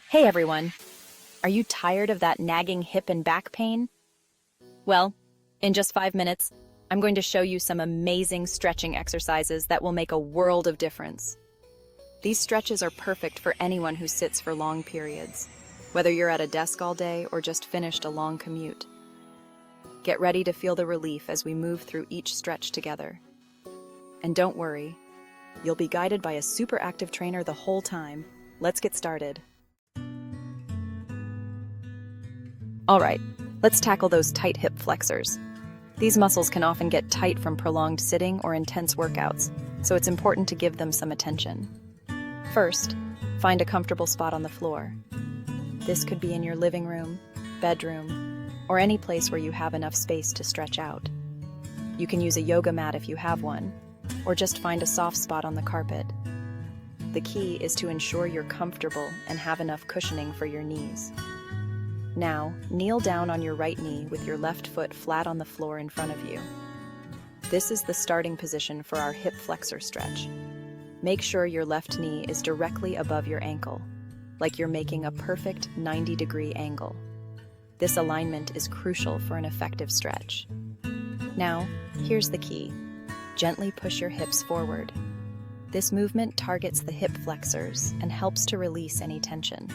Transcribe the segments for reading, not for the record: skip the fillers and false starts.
Hey everyone! Are you tired of that nagging hip and back pain? Well, in just 5 minutes, I'm going to show you some amazing stretching exercises that will make a world of difference. These stretches are perfect for anyone who sits for long periods, whether you're at a desk all day or just finished a long commute. Get ready to feel the relief as we move through each stretch together. And don't worry, you'll be guided by a super active trainer the whole time. Let's get started. All right, let's tackle those tight hip flexors. These muscles can often get tight from prolonged sitting or intense workouts, so it's important to give them some attention. First, find a comfortable spot on the floor. This could be in your living room, bedroom, or any place where you have enough space to stretch out. You can use a yoga mat if you have one, or just find a soft spot on the carpet. The key is to ensure you're comfortable and have enough cushioning for your knees. Now, kneel down on your right knee with your left foot flat on the floor in front of you. This is the starting position for our hip flexor stretch. Make sure your left knee is directly above your ankle, like you're making a perfect 90-degree angle. This alignment is crucial for an effective stretch. Now, here's the key. Gently push your hips forward. This movement targets the hip flexors and helps to release any tension.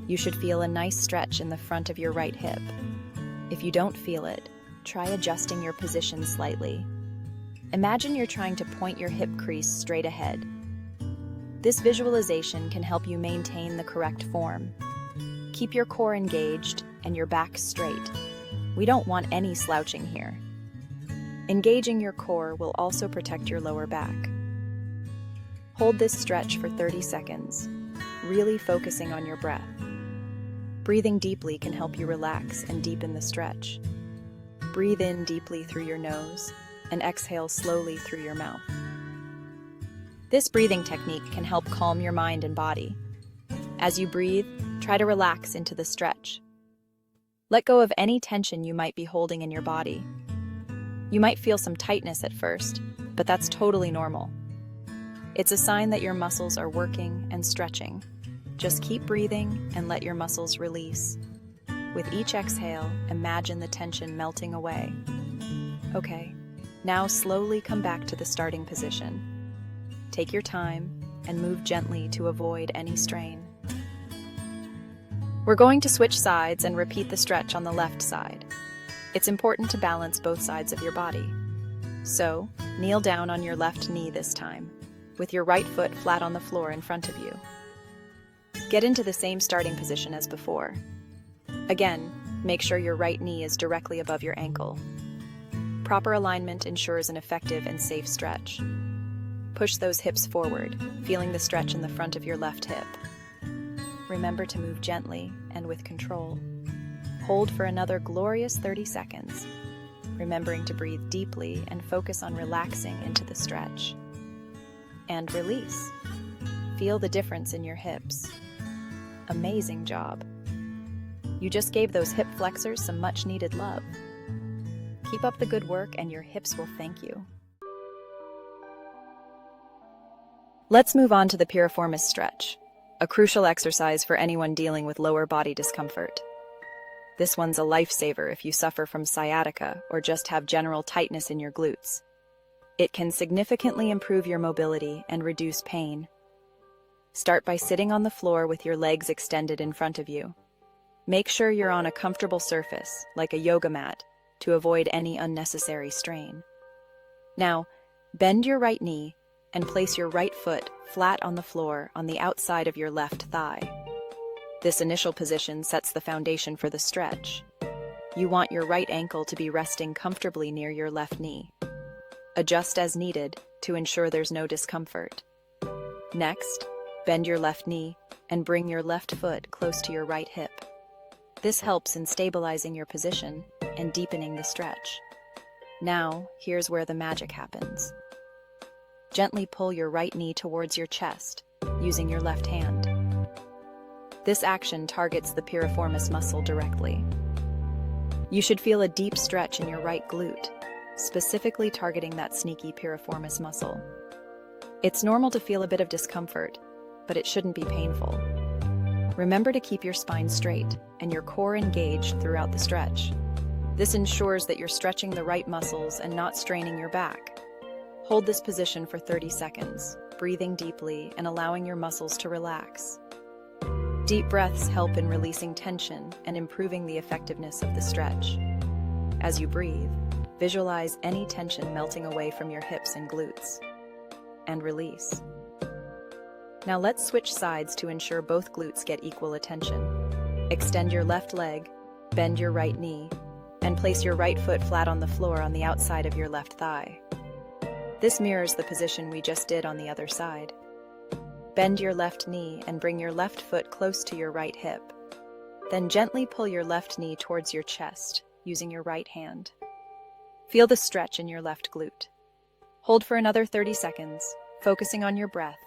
You should feel a nice stretch in the front of your right hip. If you don't feel it, try adjusting your position slightly. Imagine you're trying to point your hip crease straight ahead. This visualization can help you maintain the correct form. Keep your core engaged and your back straight. We don't want any slouching here. Engaging your core will also protect your lower back. Hold this stretch for 30 seconds, really focusing on your breath. Breathing deeply can help you relax and deepen the stretch. Breathe in deeply through your nose and exhale slowly through your mouth. This breathing technique can help calm your mind and body. As you breathe, try to relax into the stretch. Let go of any tension you might be holding in your body. You might feel some tightness at first, but that's totally normal. It's a sign that your muscles are working and stretching. Just keep breathing and let your muscles release. With each exhale, imagine the tension melting away. Okay, now slowly come back to the starting position. Take your time and move gently to avoid any strain. We're going to switch sides and repeat the stretch on the left side. It's important to balance both sides of your body. So, kneel down on your left knee this time, with your right foot flat on the floor in front of you. Get into the same starting position as before. Again, make sure your right knee is directly above your ankle. Proper alignment ensures an effective and safe stretch. Push those hips forward, feeling the stretch in the front of your left hip. Remember to move gently and with control. Hold for another glorious 30 seconds, remembering to breathe deeply and focus on relaxing into the stretch. And release. Feel the difference in your hips. Amazing job. You just gave those hip flexors some much-needed love. Keep up the good work and your hips will thank you. Let's move on to the Piriformis stretch, a crucial exercise for anyone dealing with lower body discomfort. This one's a lifesaver if you suffer from sciatica or just have general tightness in your glutes. It can significantly improve your mobility and reduce pain. Start by sitting on the floor with your legs extended in front of you. Make sure you're on a comfortable surface, like a yoga mat, to avoid any unnecessary strain. Now, bend your right knee and place your right foot flat on the floor on the outside of your left thigh. This initial position sets the foundation for the stretch. You want your right ankle to be resting comfortably near your left knee. Adjust as needed to ensure there's no discomfort. Next, bend your left knee and bring your left foot close to your right hip. This helps in stabilizing your position and deepening the stretch. Now, here's where the magic happens. Gently pull your right knee towards your chest, using your left hand. This action targets the piriformis muscle directly. You should feel a deep stretch in your right glute, specifically targeting that sneaky piriformis muscle. It's normal to feel a bit of discomfort, but it shouldn't be painful. Remember to keep your spine straight and your core engaged throughout the stretch. This ensures that you're stretching the right muscles and not straining your back. Hold this position for 30 seconds, breathing deeply and allowing your muscles to relax. Deep breaths help in releasing tension and improving the effectiveness of the stretch. As you breathe, visualize any tension melting away from your hips and glutes. And release. Now let's switch sides to ensure both glutes get equal attention. Extend your left leg, bend your right knee, and place your right foot flat on the floor on the outside of your left thigh. This mirrors the position we just did on the other side. Bend your left knee and bring your left foot close to your right hip. Then gently pull your left knee towards your chest, using your right hand. Feel the stretch in your left glute. Hold for another 30 seconds, focusing on your breath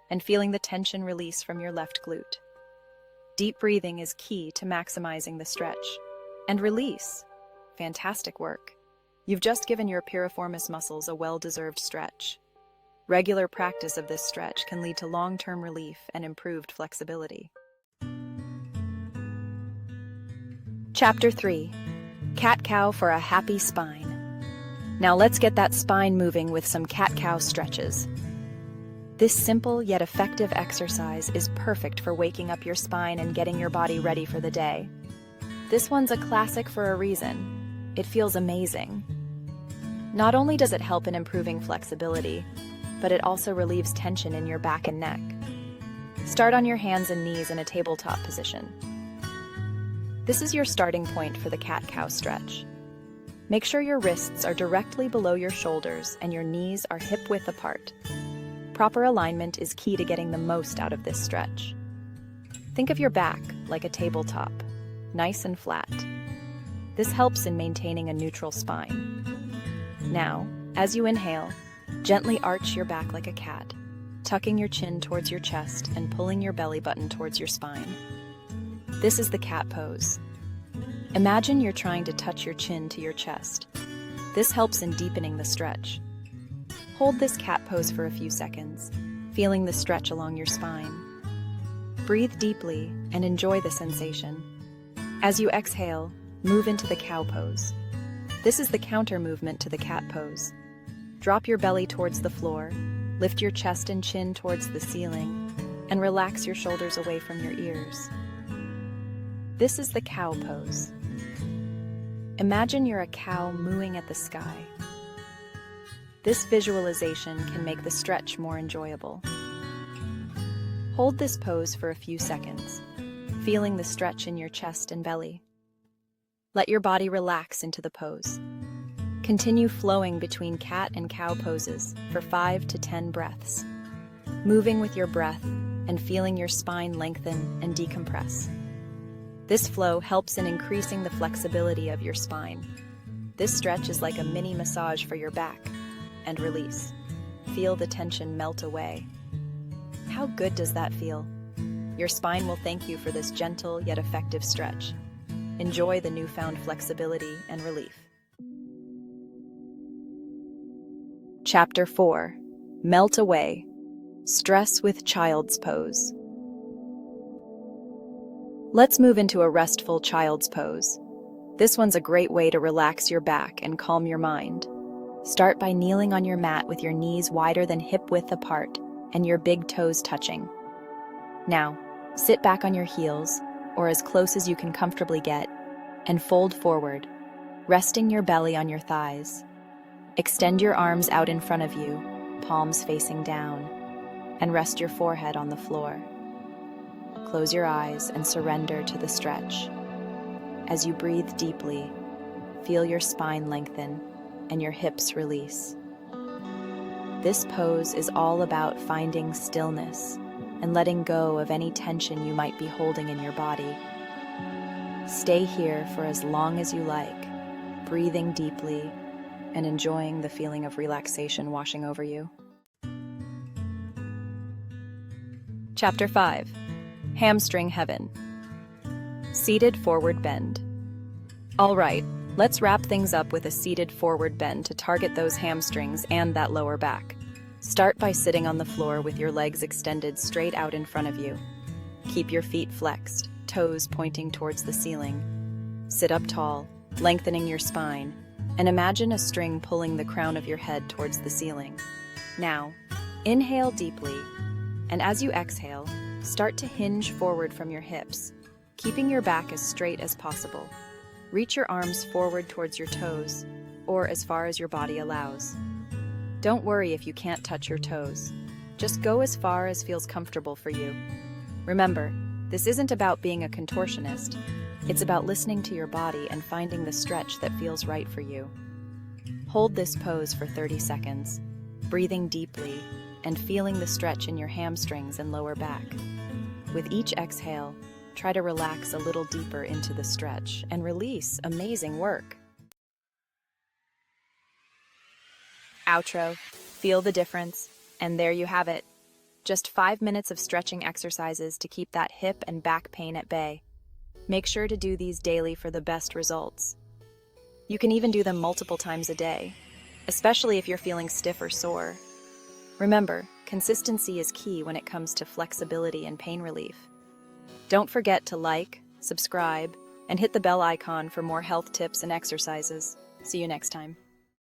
and feeling the tension release from your left glute. Deep breathing is key to maximizing the stretch. And release. Fantastic work. You've just given your piriformis muscles a well-deserved stretch. Regular practice of this stretch can lead to long-term relief and improved flexibility. Chapter 3. Cat-cow for a happy spine. Now let's get that spine moving with some cat-cow stretches. This simple yet effective exercise is perfect for waking up your spine and getting your body ready for the day. This one's a classic for a reason. It feels amazing. Not only does it help in improving flexibility, but it also relieves tension in your back and neck. Start on your hands and knees in a tabletop position. This is your starting point for the cat-cow stretch. Make sure your wrists are directly below your shoulders and your knees are hip-width apart. Proper alignment is key to getting the most out of this stretch. Think of your back like a tabletop, nice and flat. This helps in maintaining a neutral spine. Now, as you inhale, gently arch your back like a cat, tucking your chin towards your chest and pulling your belly button towards your spine. This is the cat pose. Imagine you're trying to touch your chin to your chest. This helps in deepening the stretch. Hold this cat pose for a few seconds, feeling the stretch along your spine. Breathe deeply and enjoy the sensation. As you exhale, move into the cow pose. This is the counter movement to the cat pose. Drop your belly towards the floor, lift your chest and chin towards the ceiling, and relax your shoulders away from your ears. This is the cow pose. Imagine you're a cow mooing at the sky. This visualization can make the stretch more enjoyable. Hold this pose for a few seconds, feeling the stretch in your chest and belly. Let your body relax into the pose. Continue flowing between cat and cow poses for 5 to 10 breaths, moving with your breath and feeling your spine lengthen and decompress. This flow helps in increasing the flexibility of your spine. This stretch is like a mini massage for your back. And release. Feel the tension melt away. How good does that feel? Your spine will thank you for this gentle yet effective stretch. Enjoy the newfound flexibility and relief. Chapter 4. Melt away. Stress with child's pose. Let's move into a restful child's pose. This one's a great way to relax your back and calm your mind. Start by kneeling on your mat with your knees wider than hip-width apart and your big toes touching. Now, sit back on your heels, or as close as you can comfortably get, and fold forward, resting your belly on your thighs. Extend your arms out in front of you, palms facing down, and rest your forehead on the floor. Close your eyes and surrender to the stretch. As you breathe deeply, feel your spine lengthen and your hips release. This pose is all about finding stillness and letting go of any tension you might be holding in your body. Stay here for as long as you like, breathing deeply and enjoying the feeling of relaxation washing over you. Chapter 5. Hamstring Heaven. Seated forward bend. All right, let's wrap things up with a seated forward bend to target those hamstrings and that lower back. Start by sitting on the floor with your legs extended straight out in front of you. Keep your feet flexed, toes pointing towards the ceiling. Sit up tall, lengthening your spine, and imagine a string pulling the crown of your head towards the ceiling. Now, inhale deeply, and as you exhale, start to hinge forward from your hips, keeping your back as straight as possible. Reach your arms forward towards your toes, or as far as your body allows. Don't worry if you can't touch your toes. Just go as far as feels comfortable for you. Remember, this isn't about being a contortionist. It's about listening to your body and finding the stretch that feels right for you. Hold this pose for 30 seconds, breathing deeply and feeling the stretch in your hamstrings and lower back. With each exhale, try to relax a little deeper into the stretch and release. Amazing work. Outro. Feel the difference. And there you have it. Just 5 minutes of stretching exercises to keep that hip and back pain at bay. Make sure to do these daily for the best results. You can even do them multiple times a day, especially if you're feeling stiff or sore. Remember, consistency is key when it comes to flexibility and pain relief. Don't forget to like, subscribe, and hit the bell icon for more health tips and exercises. See you next time.